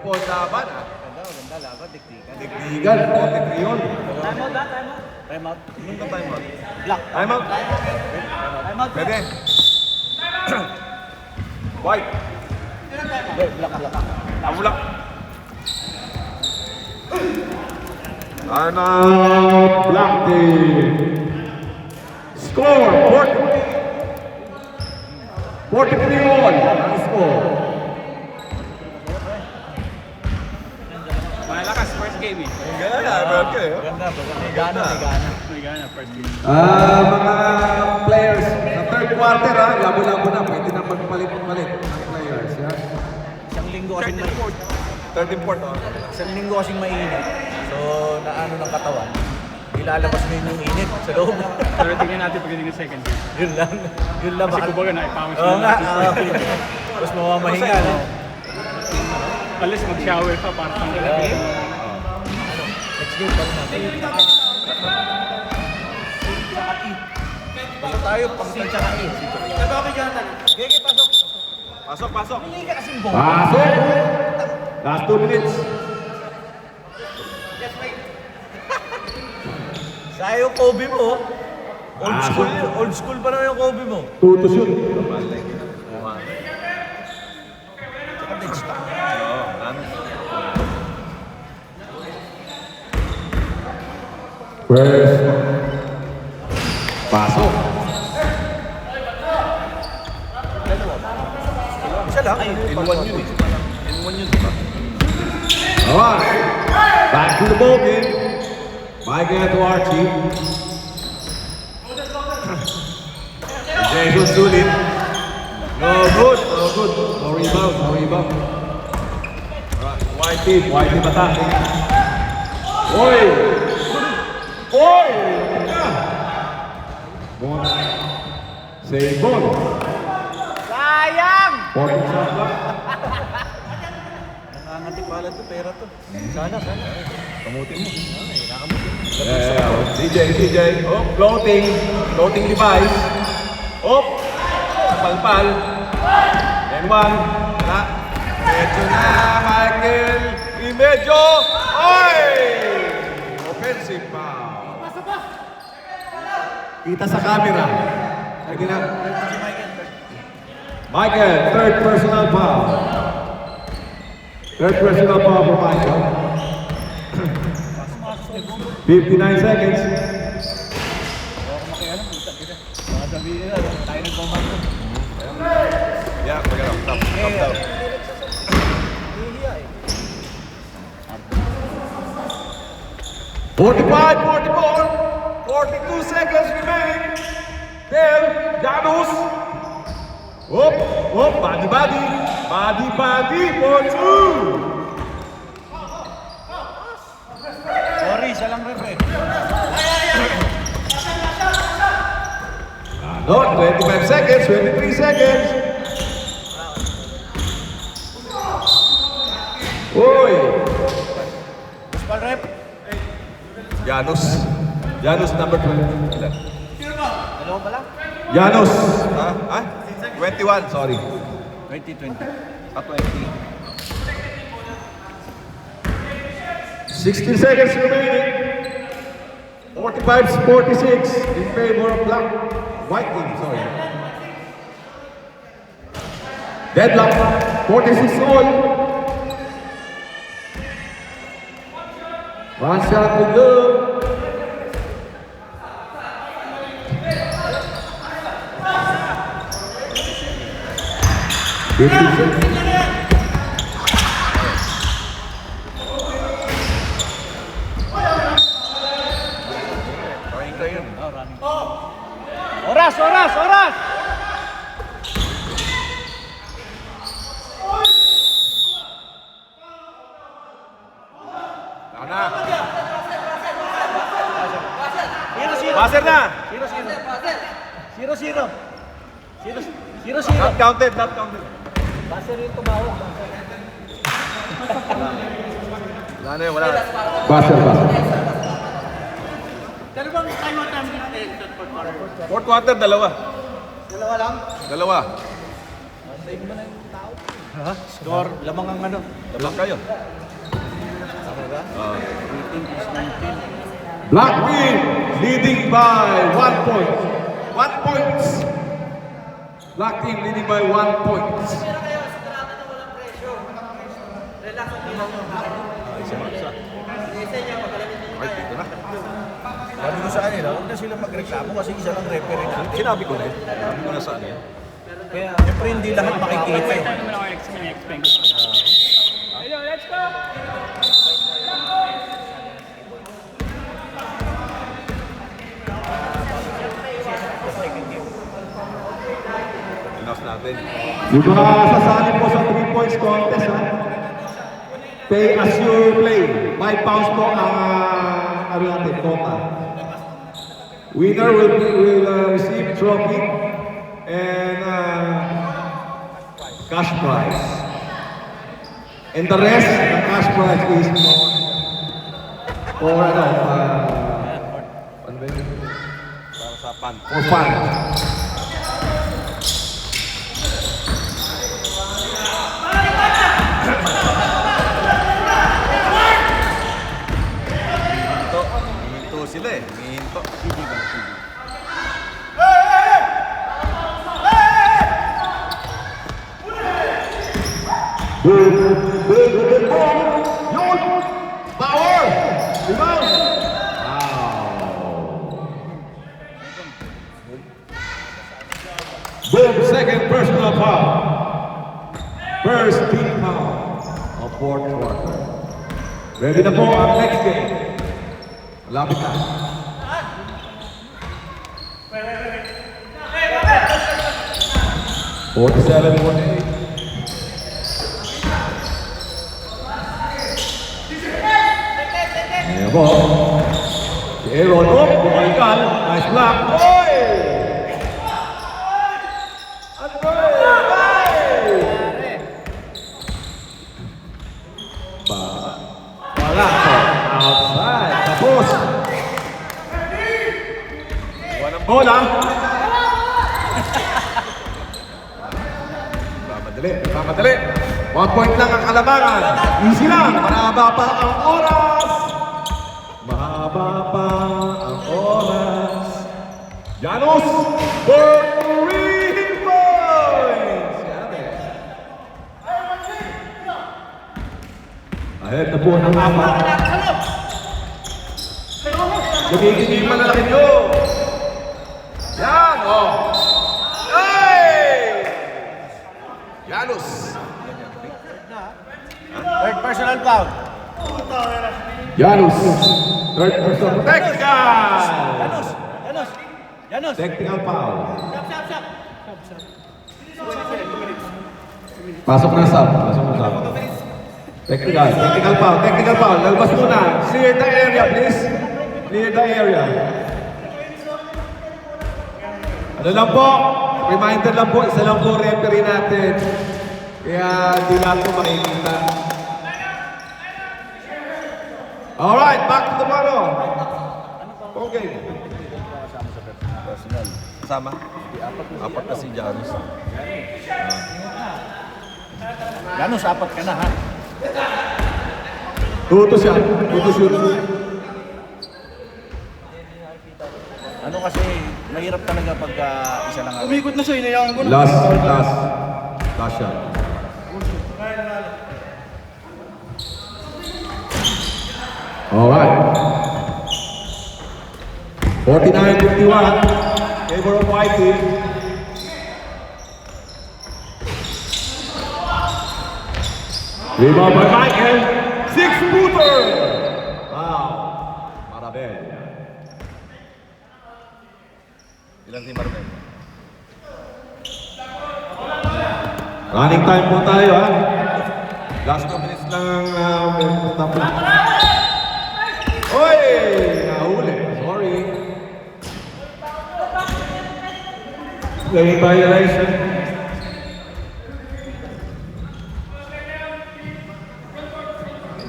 po ang laban ah. Ganda, laban, diktikan. Dikdigan, 43 yun. Time out. Anong ka time out? Block. Time out. Time out. Pwede. White. Block. Amulak. Timeout, black team. Score, 43-1 ang score. Malakas, first game eh. Ganda, okay. Ganda. May gana. May gana, first game. Mga players sa third quarter labo-labo na. Pwede na magpalit ang players. Isang linggo kasing mainit. Third import. Isang linggo kasing mainit. So, naano ng katawan. Ilalabas mo yung init sa loob. Pero tingnan natin pagdating ng second game. Yun lang. Kasi kumbaga naipawis Oo na nga. natin. Tapos mamamahinga, no? Alis mag-shower ka para pang Next game pa rin natin. Basta tayo, pang-tansya na eh. Gege, pasok. Pasok. Hindi ka kasing bomba. Pasok! Last 2 minutes. Sa'yo yung Kobe mo. Old school pa naman yung Kobe mo. 2 to shoot. Tsaka bench top. First. Pasok. Isa lang. In-1 yun eh. In-1 yun, diba? Alright. Back to the ball game. Michael to Archie. Jason sulit. No good. No rebound. Alright, white team attacking. Oy! Bon. Say bon. Sayang! 40 shot clock. Nakangati pala to, pera to. Sana. Kamutin mo. Nakamutin. CJ. Oh, floating device. Oh, palpal. And one. Medyo na, Michael. Medyo. Oy! Offensive foul. Kita sa camera. Lagi na. Michael, third personal foul. Third personal foul for Michael. 59 seconds. Sabihin nila, tayo nagpamalo. Yeah, we're gonna top down. Hihiya eh. 42 seconds remaining. There, Janus. Body for 2. Sorry, isa lang ref eh. No, 25 seconds, 23 seconds. Oy! Muspal ref. Janus number 20. Dalawa pa lang? Janus. 21, sorry. 20. 60 seconds remaining. 45-46 in favor of white team, sorry. Deadlock, 46 all. One shot to go. Oras! Buzzer na! 0-0. Not counted. Buzzer yung tumawag. Wala na yun, wala na. Buzzer. Dalawang timeout namin natin. Fourth quarter, dalawa. Dalawa lang. Dalawa. Save mo na yung tao. Ha? Score? Lamang ang ano? Lamang kayo. Tama ba? 18 is 19. Black team leading by 1 point. 1 point. Black team leading by 1 point. Sabi ko sa kanila, huwag na sila magreklamo kasi isa lang referee na. Sinabi ko na eh. Sinabi ko na sa ano yan. Kaya, siyempre hindi lahat makikita eh. Paano naman ako explain ko? Hello, let's go! Enough natin. Yung mga sasali po sa 3 points contest, ha? Pay as you play. 5 pounds po ang ano natin, quota. Winner will receive trophy and cash prize. And the rest, the cash prize is for ano, ano ba yun? Para sa pan. For fun. Hinto sila eh. Hinto. Yun! Power! Rebound! Boom! Second personal foul. First team foul of fourth quarter. Ready na po ang next game. Malapit na. Forty-seven, 48. Ayan po. Si Aaron, bumalikan. Nice block. Oy! Ano ba? Wala po. Outside. Tapos. Bola. Mamadali. 1 point lang ang kalabangan. Easy lang. Mahaba pa ang oras. Mahaba pa ang oras. Janos for 3 points. Ahead na po ng 4. Gumigil yung malalaki nyo. Yan, oh. Hey! Janos. Third personal foul. Janos. Third person. Technical! Janos. Technical foul. Pasok na sub. Technical foul. Lalabas muna. Clear the area, please. Clear the area. Ano lang po? Reminder lang po, isa lang po referee natin. Kaya di lang po makikita. Alright, back to the bottom. Okay. Personal. Kasama? Apat na si Janus. Janos, apat ka na ha. Tutos yan. Tutos yun. Ano kasi, mahirap talaga pagka isa lang. Umikot na siya, inayangan ko na. Last shot. Alright. 49-51. Favor of white team. Rebound by Michael. 6-footer. Wow. Marabel. Ilang si Marmel? Running time po tayo, ha? Last 2 minutes lang Stop lang. Oy! Nahuli. Sorry. Lane violation.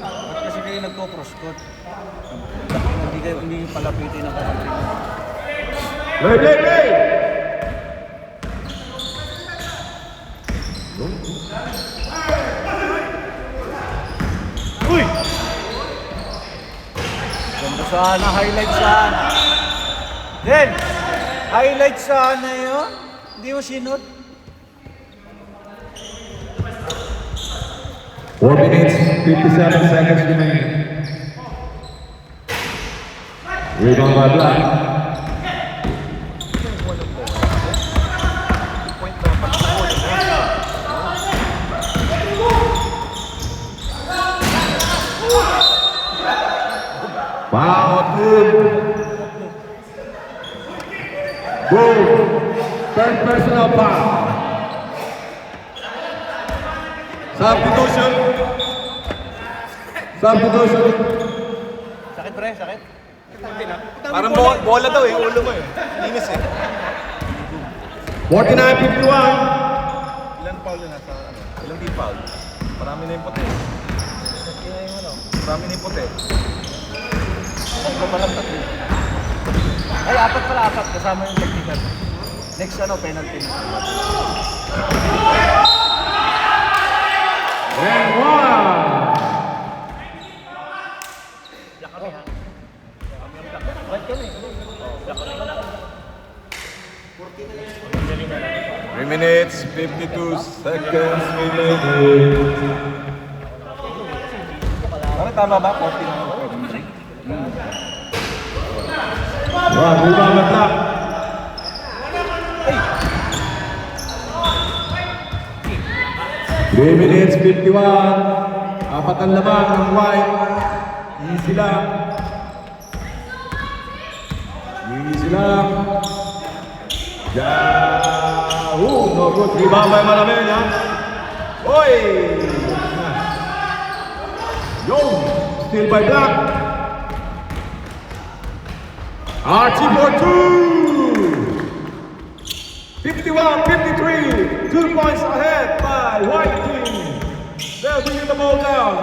Ba't kasi kayo nagko-cross-court? Hindi palapitin ang kapatid. Play! Sana, highlight sana. Then, highlight sana yun. Hindi mo sinod. 4 minutes, 57 seconds remaining. Rebound by Black. Wow, boom. Boom. Third personal foul. Substitution. Substitution. Sakit pre, sakit. Parang bola daw eh, ulo mo eh. Linis eh. 49-51. Ilan foul na nasa ano? Ilang di foul? Marami na yung puti. Marami na yung puti. Ay, apat pala, apat. Kasama yung technical. Next ano, penalty. And one. Minutes, 52 seconds remaining. Parang tama ba? 40 na ako. Wow, rebound by Black. Three minutes, 51. Apat ang laban ng White. Easy lang. Easy lang. Yahoo! No good. Rebound by Malamel, ha? Oy! Yo! Still by Black. Archie for two! 51-53. 2 points ahead by White team. They'll bring the ball down.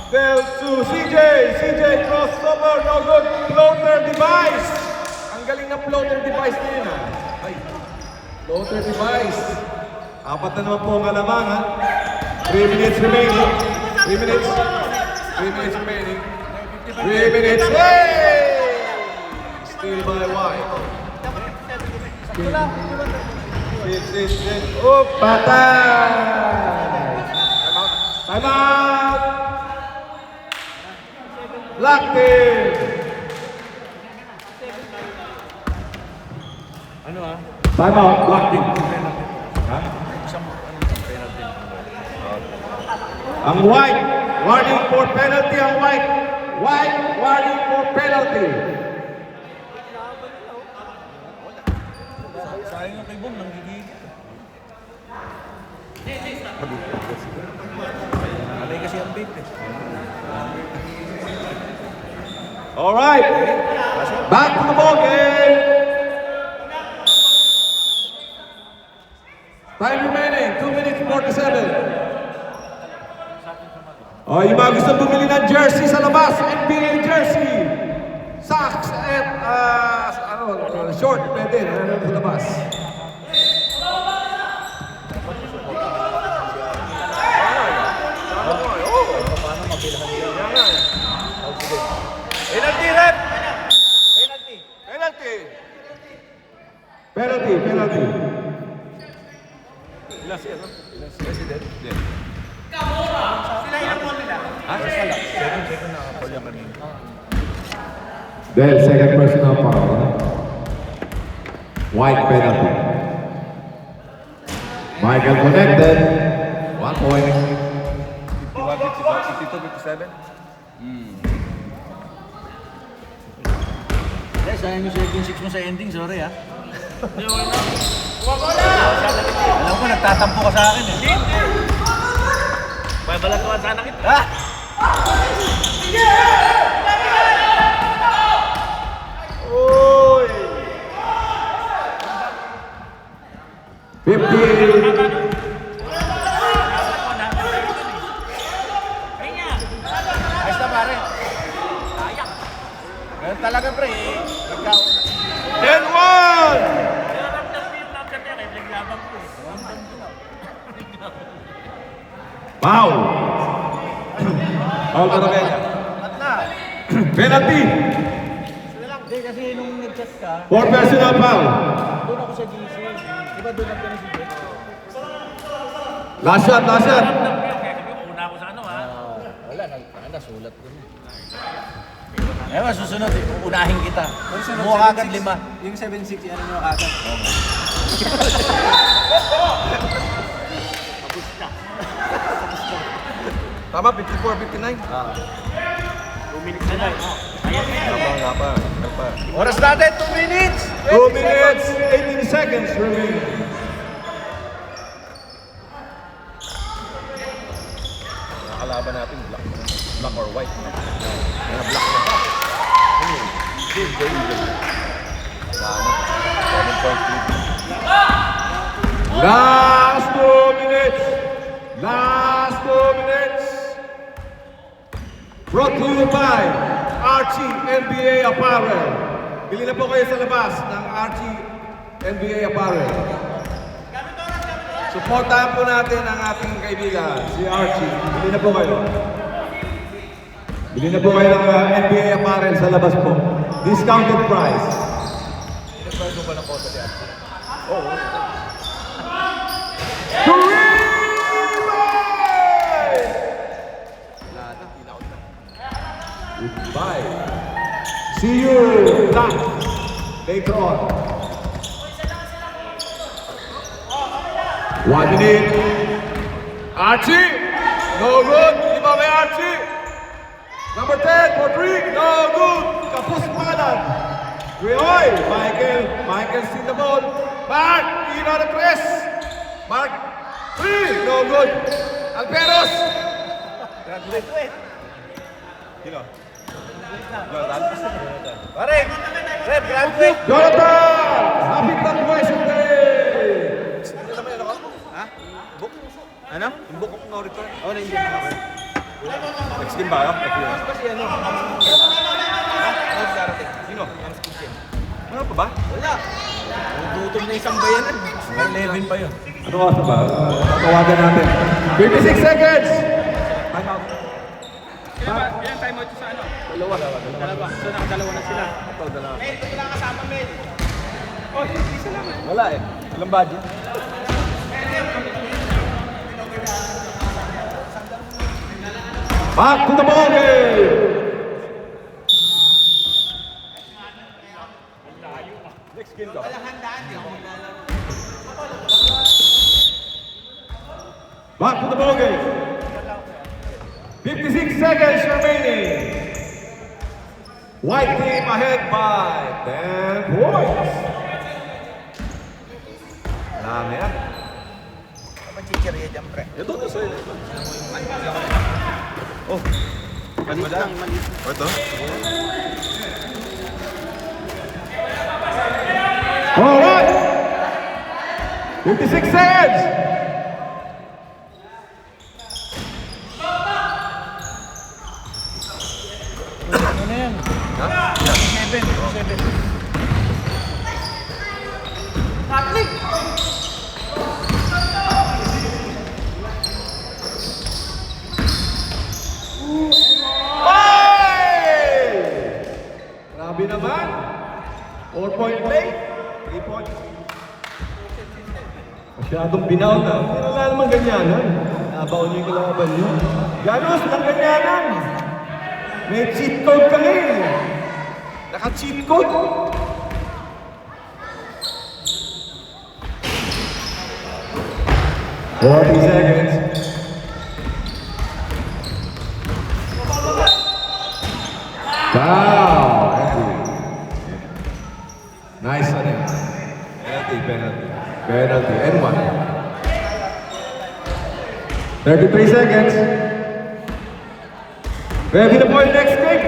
They'll to CJ. CJ crossover. No good. Floater device. Ang galing ng floater device na yun, ha? Ay. Floater device. Apat na naman po ang alamang, ha? 3 minutes remaining. 3 minutes. 3 minutes remaining. 3 minutes. Hey! Still by White. Oh, patay! Time out! Black team! Ano ah? Time out, Black team. Ha? Ang White, warning for penalty ang White. White, warning for penalty. Sayang yung kay Boom, nanggigigil. Alay kasi ang bait eh. All right, back to the ball game. Time remaining, 2 minutes 47. Oh, yung mga gusto bumili ng jersey sa labas, NBA jersey, socks, and short, pwede, sa labas. Penalty, rep! Penalty! Penalty! Penalty, penalty. Ilan siya, no? Ilan siya? President? Hindi. Second na ako yung kanina. Then, second personal foul. White penalty. Michael connected. 1 point. 52, 57? Eh, sayang yung 7-6 mo sa ending, sorry ah. Alam ko, nagtatampo ka sa akin eh. Babalatuan sana kita. Ah! Uy! 50. Ayos na pare. Ganun talaga pre eh. Ikaw. And one! Foul. Foul Carabella. At na. Penalty. For personal foul. Doon ako sa GC. Di ba doon ako na si Jeff? Last shot, last shot. Una ako sa ano ha. Wala, nasulat ko na. Eh, masusunod eh. Unahin kita. Mukha agad 5. Yung 7-6, ano mo agad? Tama, 54-59. 2 minutes na lang. Nga pa. Oras natin, 2 minutes! 2 minutes, 18 seconds remaining. Nakalaban natin, black or white. Mga black na. Last 2 minutes. Last 2 minutes. Brought to you by Archie NBA Apparel. Bili na po kayo sa labas ng Archie NBA Apparel. Supportahan po natin ang ating kaibigan, si Archie. Bili na po kayo. Bili na po kayo ng NBA Apparel sa labas po. Discounted price. Goodbye. See you back later on. 1 minute. Archie, no good. Iba kay Archie. Number 10 for 3, no good. Kapus Palan. Rioy, Michael see the ball. Mark, Ina the press. Mark, 3, no good. Alperos. Sino? Pare! Rep, graduate! Jonathan, happy graduation day. Hindi naman yan ako? Ha? Book? Ano? Yung book of no return? Oo, na hindi na ako. Next game ba ako? Next game. Kasi ano? Ha? Ano darating? Sino? Ang skin. Ano pa ba? Wala. Gutom na isang bayanan. 11 pa yun. Ano oras ba? Tawagan natin. 56 seconds. Time out. Ilan time out sa ano? Dalawa. So nakadalawa na sila. Ito, dalawa. Oh, isa lang. Wala eh. Ilang budget? Back to the ball game. Next game daw. Back to the ball game. 56 seconds remaining. White team ahead by 10 points. Marami yan. Chichirya dyan, pre. Ito, ito sa'yo. Oh. Ano ba dyan? Oh, ito? All right. 56 seconds. Ano na yan? Ha? 7. Grabe naman. 4-point play. 3 points. Masyadong binaw na. Pero wala naman ganyanan. Nabaw niyo yung kalaban niyo. Ganos, lang ganyanan. May cheat code ka ngayon. Naka-cheat code. Forty seconds. Wow! Nice on him. Penalty. And 1. 33 seconds. Ready na po yung next game.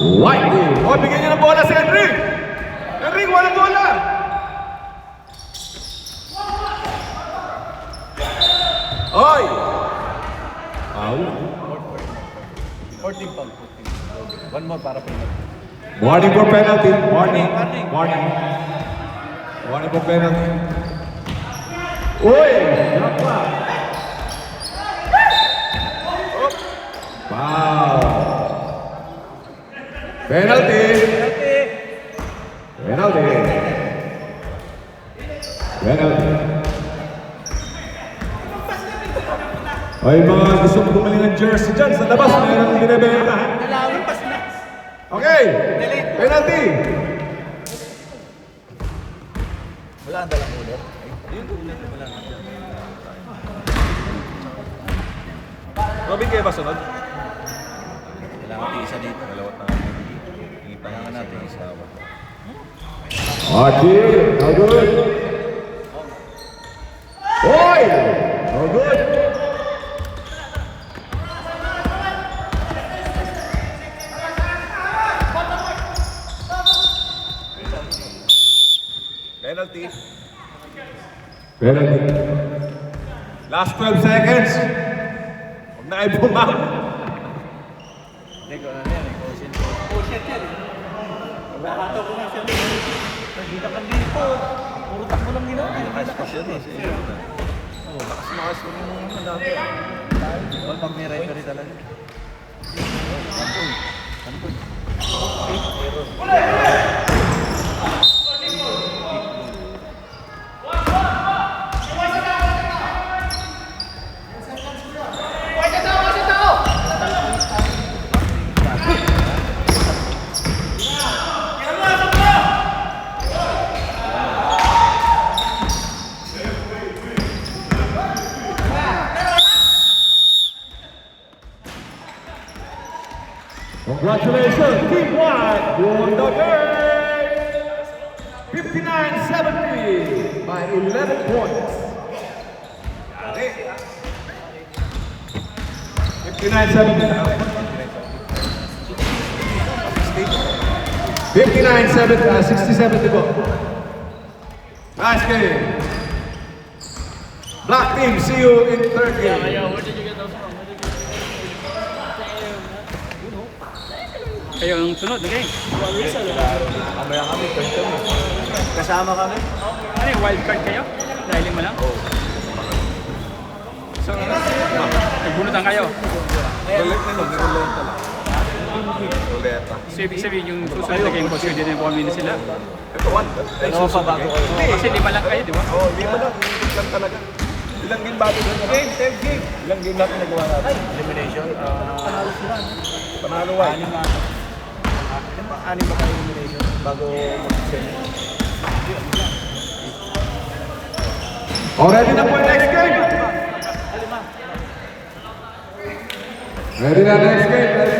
White team. O, bigyan niyo ng bola si Henry. Henry, walang bola. Oy! Foul. 14 pound. 1 more para penalty. Warning for penalty. Warning for penalty. Uy! Drop pa. Foul. Penalty. Penalty. Penalty. Ay, mga gusto mo bumili ng jersey dyan sa labas, meron binibenta. Okay, penalty. Wala ang dalang ulit. Robin, kayo ba sunod? Kailangan isa dito. Dalawat na. Kailangan natin isa. Archie, no good. Boy, no good. Penalty. Penalty. Last 12 seconds. Huwag na kayo bumang. Hindi ko ano yan. Quotient yan. Nakakataw ko nga siya. Nagkita ka dito. Puro takbo lang ginawa. Nakakas yun eh. Lakas ko yung mga dati. Wal pag may referee talaga. Congratulations, Team White, you won the game. 59-70 by 11 points. 60-70 po. Nice game. Black team, see you in third game. Kayo ang sunod, okay? Mamaya kami, third kami. Kasama kami. Ano yung wild card kayo? Dahilin mo lang? So, nagbunutan kayo. Ruleta. So, ibig sabihin yung susunod na game, kasi din yung na sila. Ito, one. Dalawa pa bago kayo. Kasi 5 lang kayo, di ba? Oo, di ba lang? Lang talaga. Ilang game bago doon? Game, third game. Ilang game natin nagawa natin? Elimination. Panalo sila. Panalo one. Anim ba kayo elimination bago mag-send? Ready na po yung next game. Ready na next game.